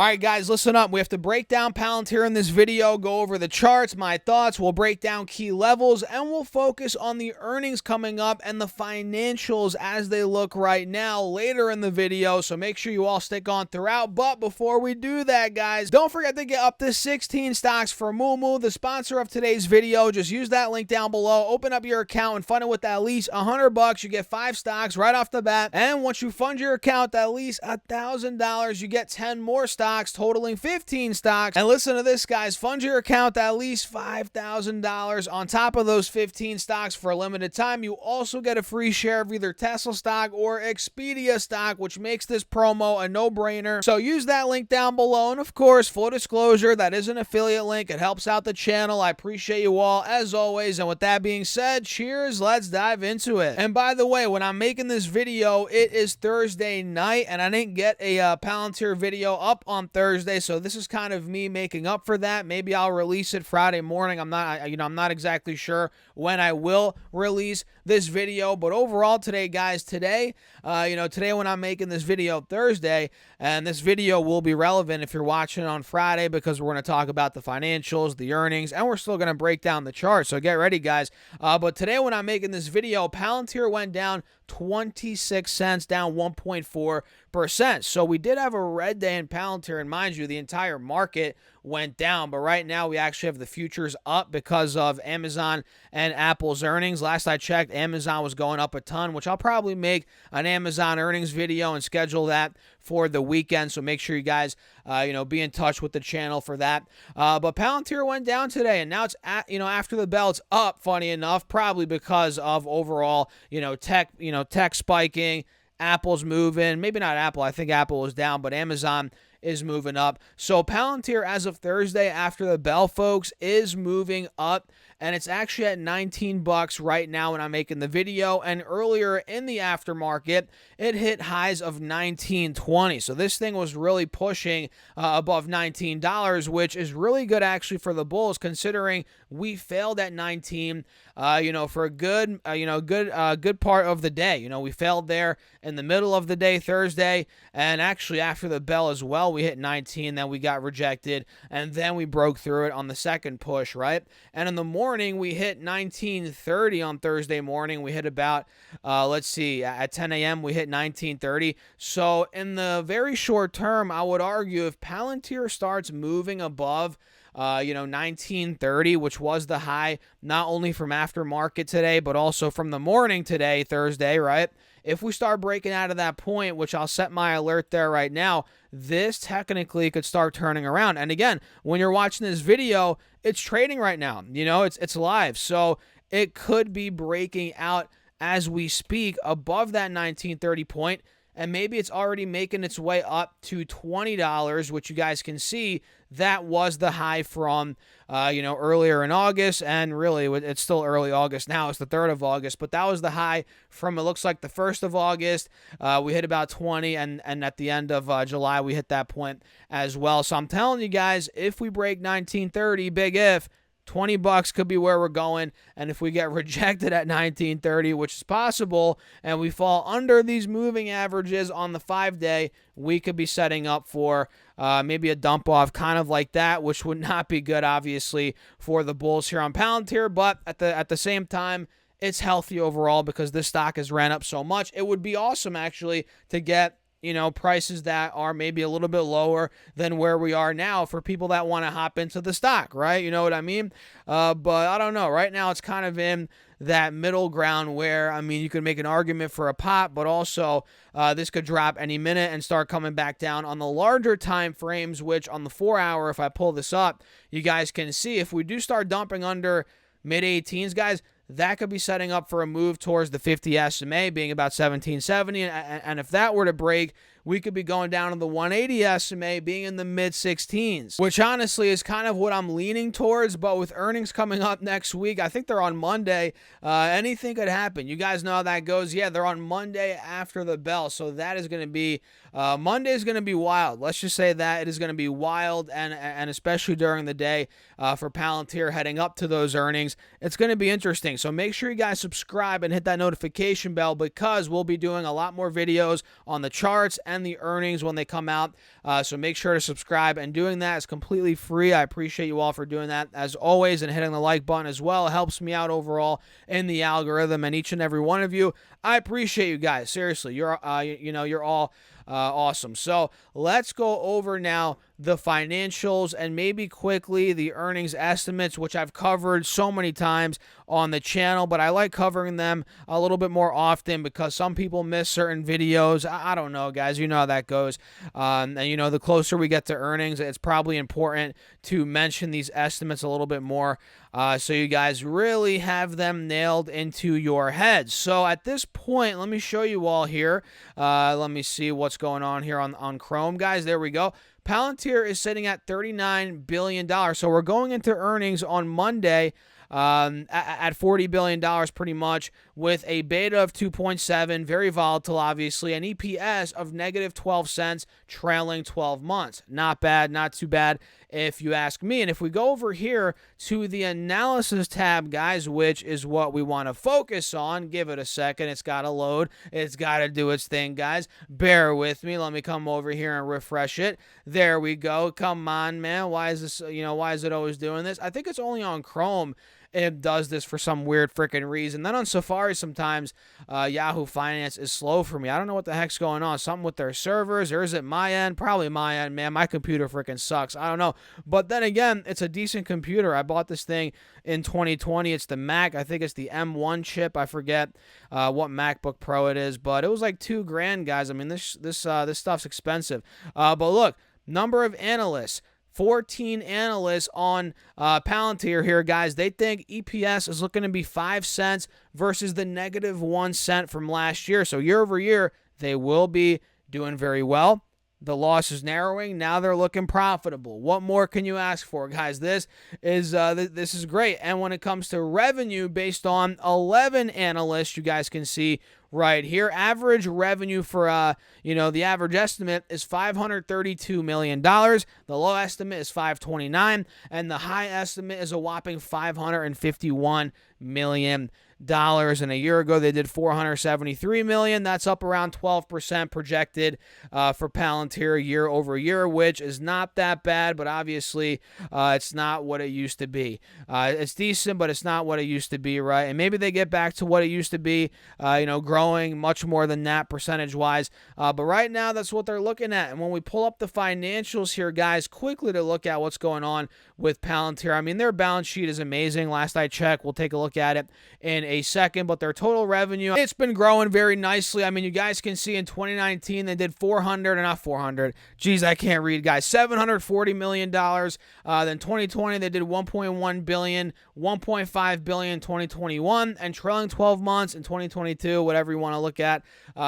All right, guys, listen up. We have to break down Palantir in this video, go over the charts, my thoughts. We'll break down key levels, and we'll focus on the earnings coming up and the financials as they look right now later in the video. So make sure you all stick on throughout. But before we do that, guys, don't forget to get up to 16 stocks for Moomoo, the sponsor of today's video. Just use that link down below. Open up your account and fund it with at least $100. You get 5 stocks right off the bat. And once you fund your account at least $1,000, you get 10 more stocks, totaling 15 stocks. And listen to this, guys. Fund your account at least $5,000 on top of those 15 stocks for a limited time. You also get a free share of either Tesla stock or Expedia stock, which makes this promo a no-brainer. So use that link down below. And of course, full disclosure, that is an affiliate link. It helps out the channel. I appreciate you all as always. And with that being said, cheers. Let's dive into it. And by the way, when I'm making this video, it is Thursday night, and I didn't get a Palantir video up on Thursday, so this is kind of me making up for that. Maybe I'll release it Friday morning. I'm not exactly sure when I will release this video, but overall today, guys, today when I'm making this video Thursday, and this video will be relevant if you're watching on Friday, because we're going to talk about the financials, the earnings, and we're still going to break down the chart. So get ready, guys. But today when I'm making this video, Palantir went down 26 cents, down 1.4%. So we did have a red day in Palantir, and mind you, the entire market went down, but right now we actually have the futures up because of Amazon and Apple's earnings. Last I checked, Amazon was going up a ton, which I'll probably make an Amazon earnings video and schedule that for the weekend. So make sure you guys be in touch with the channel for that. But Palantir went down today, and now it's after the bell, it's up, funny enough, probably because of overall tech spiking. Apple's moving, maybe not Apple. I think Apple was down, but Amazon is moving up. So Palantir, as of Thursday after the bell, folks, is moving up, and it's actually at $19 right now when I'm making the video. And earlier in the aftermarket, it hit highs of $19.20. So this thing was really pushing above $19, which is really good actually for the bulls, considering we failed at 19 for a good part of the day. We failed there in the middle of the day Thursday, and actually after the bell as well, we hit 19, then we got rejected, and then we broke through it on the second push, right? And in the morning, we hit 19.30 on Thursday morning. We hit about, at 10 a.m., we hit 19.30. So in the very short term, I would argue if Palantir starts moving above 1930, which was the high, not only from aftermarket today, but also from the morning today, Thursday, right? If we start breaking out of that point, which I'll set my alert there right now, this technically could start turning around. And again, when you're watching this video, it's trading right now. It's live. So it could be breaking out as we speak above that 1930 point. And maybe it's already making its way up to $20, which you guys can see that was the high from, earlier in August. And really, it's still early August now. It's the 3rd of August. But that was the high from, it looks like, the 1st of August. We hit about 20, and at the end of July, we hit that point as well. So I'm telling you guys, if we break 1930, big if, $20 could be where we're going. And if we get rejected at 1930, which is possible, and we fall under these moving averages on the 5-day, we could be setting up for maybe a dump off kind of like that, which would not be good, obviously, for the bulls here on Palantir. But at the same time, it's healthy overall because this stock has ran up so much. It would be awesome, actually, to get prices that are maybe a little bit lower than where we are now for people that want to hop into the stock, right? You know what I mean? But I don't know. Right now, it's kind of in that middle ground where, you could make an argument for a pop, but also this could drop any minute and start coming back down on the larger time frames, which on the 4-hour, if I pull this up, you guys can see if we do start dumping under mid-18s, guys, that could be setting up for a move towards the 50 SMA being about 1770. And if that were to break, we could be going down to the 180 SMA being in the mid-16s, which honestly is kind of what I'm leaning towards. But with earnings coming up next week, I think they're on Monday, anything could happen. You guys know how that goes. Yeah, they're on Monday after the bell. So that is going to be, Monday is going to be wild. Let's just say that it is going to be wild, and especially during the day for Palantir heading up to those earnings. It's going to be interesting. So make sure you guys subscribe and hit that notification bell, because we'll be doing a lot more videos on the charts and the earnings when they come out. So make sure to subscribe, and doing that is completely free. I appreciate you all for doing that as always, and hitting the like button as well. It helps me out overall in the algorithm, and each and every one of you, I appreciate you guys. Seriously, you're you're all awesome. So let's go over now the financials and maybe quickly the earnings estimates, which I've covered so many times on the channel, but I like covering them a little bit more often because some people miss certain videos. I don't know, guys. You know how that goes. And the closer we get to earnings, it's probably important to mention these estimates a little bit more so you guys really have them nailed into your heads. So at this point, let me show you all here. Let me see what's going on here on Chrome, guys. There we go. Palantir is sitting at $39 billion. So we're going into earnings on Monday at $40 billion pretty much, with a beta of 2.7, very volatile obviously, an EPS of negative 12 cents trailing 12 months. Not bad, not too bad if you ask me. And if we go over here to the analysis tab, guys, which is what we want to focus on, give it a second. It's got to load. It's got to do its thing, guys. Bear with me. Let me come over here and refresh it. There we go. Come on, man. Why is this, why is it always doing this? I think it's only on Chrome it does this for some weird freaking reason. Then on Safari sometimes Yahoo Finance is slow for me. I don't know what the heck's going on. Something with their servers, or is it my end? Probably my end, man. My computer freaking sucks. I don't know. But then again, it's a decent computer. I bought this thing in 2020. It's the Mac. I think it's the M1 chip. I forget what MacBook Pro it is, but it was like $2,000, guys. I mean, this stuff's expensive. But look, number of analysts. 14 analysts on Palantir here, guys. They think EPS is looking to be 5 cents versus the negative 1 cent from last year. So year over year, they will be doing very well. The loss is narrowing. Now they're looking profitable. What more can you ask for, guys? This is great. And when it comes to revenue, based on 11 analysts, you guys can see right here, average revenue for the average estimate is $532 million. The low estimate is $529, and the high estimate is a whopping $551 million. And a year ago they did $473 million. That's up around 12% projected for Palantir year over year, which is not that bad, but obviously it's not what it used to be. It's decent, but it's not what it used to be, right? And maybe they get back to what it used to be, growing much more than that percentage-wise. But right now, that's what they're looking at. And when we pull up the financials here, guys, quickly to look at what's going on with Palantir. I mean, their balance sheet is amazing. Last I checked, we'll take a look at it in a second, but their total revenue, it's been growing very nicely. I mean, you guys can see in 2019 they did $740 million. Then 2020 they did 1.1 billion, 1.5 billion in 2021, and trailing 12 months in 2022, whatever you want to look at,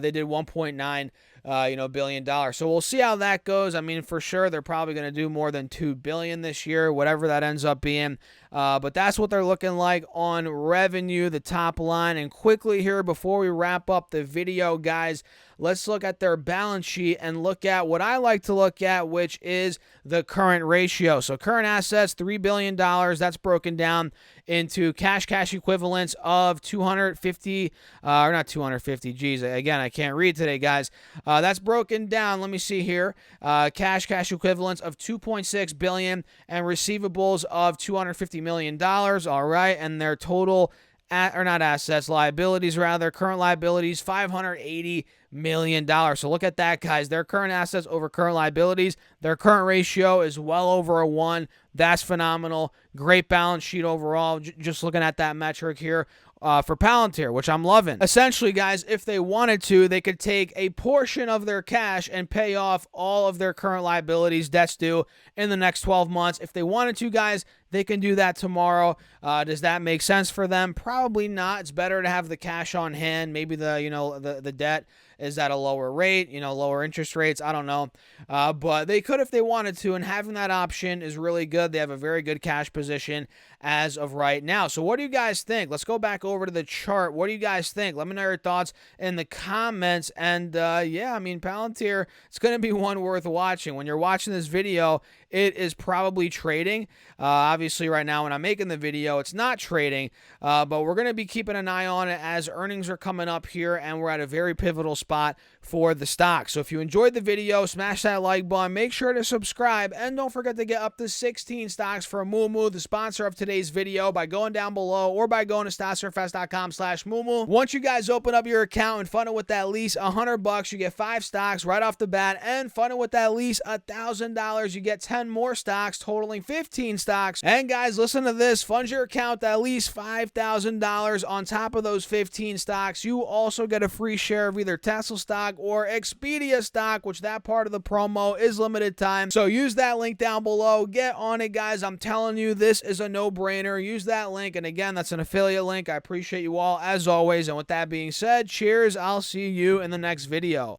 they did 1.9 $1 billion. So we'll see how that goes. I mean, for sure, they're probably going to do more than $2 billion this year, whatever that ends up being. But that's what they're looking like on revenue, the top line. And quickly here, before we wrap up the video, guys, let's look at their balance sheet and look at what I like to look at, which is the current ratio. So current assets, $3 billion. That's broken down into cash equivalents of 250, or not 250, geez, again, I can't read today, guys. That's broken down, let me see here, cash equivalents of $2.6 billion and receivables of $250 million, all right, and their total, liabilities rather, current liabilities, $580 million. So look at that, guys. Their current assets over current liabilities, their current ratio is well over a 1. That's phenomenal. Great balance sheet overall. Just looking at that metric here for Palantir, which I'm loving. Essentially, guys, if they wanted to, they could take a portion of their cash and pay off all of their current liabilities, debts due in the next 12 months. If they wanted to, guys, they can do that tomorrow. Does that make sense for them? Probably not. It's better to have the cash on hand. Maybe the debt is at a lower rate, lower interest rates. I don't know. But they could if they wanted to, and having that option is really good. They have a very good cash position as of right now. So what do you guys think? Let's go back over to the chart. What do you guys think? Let me know your thoughts in the comments. And yeah, I mean, Palantir, it's going to be one worth watching. When you're watching this video, it is probably trading. Obviously, obviously right now when I'm making the video, it's not trading, but we're going to be keeping an eye on it as earnings are coming up here, and we're at a very pivotal spot for the stock. So if you enjoyed the video, smash that like button, make sure to subscribe, and don't forget to get up to 16 stocks for Moomoo, the sponsor of today's video, by going down below or by going to stocksurfest.com/Moomoo. Once you guys open up your account and fund it with at least $100, you get 5 stocks right off the bat, and fund it with at least $1,000, you get 10 more stocks, totaling 15 stocks. And guys, listen to this, fund your account at least $5,000 on top of those 15 stocks. You also get a free share of either Tesla stock or Expedia stock, which that part of the promo is limited time. So use that link down below. Get on it, guys. I'm telling you, this is a no-brainer. Use that link. And again, that's an affiliate link. I appreciate you all as always. And with that being said, cheers. I'll see you in the next video.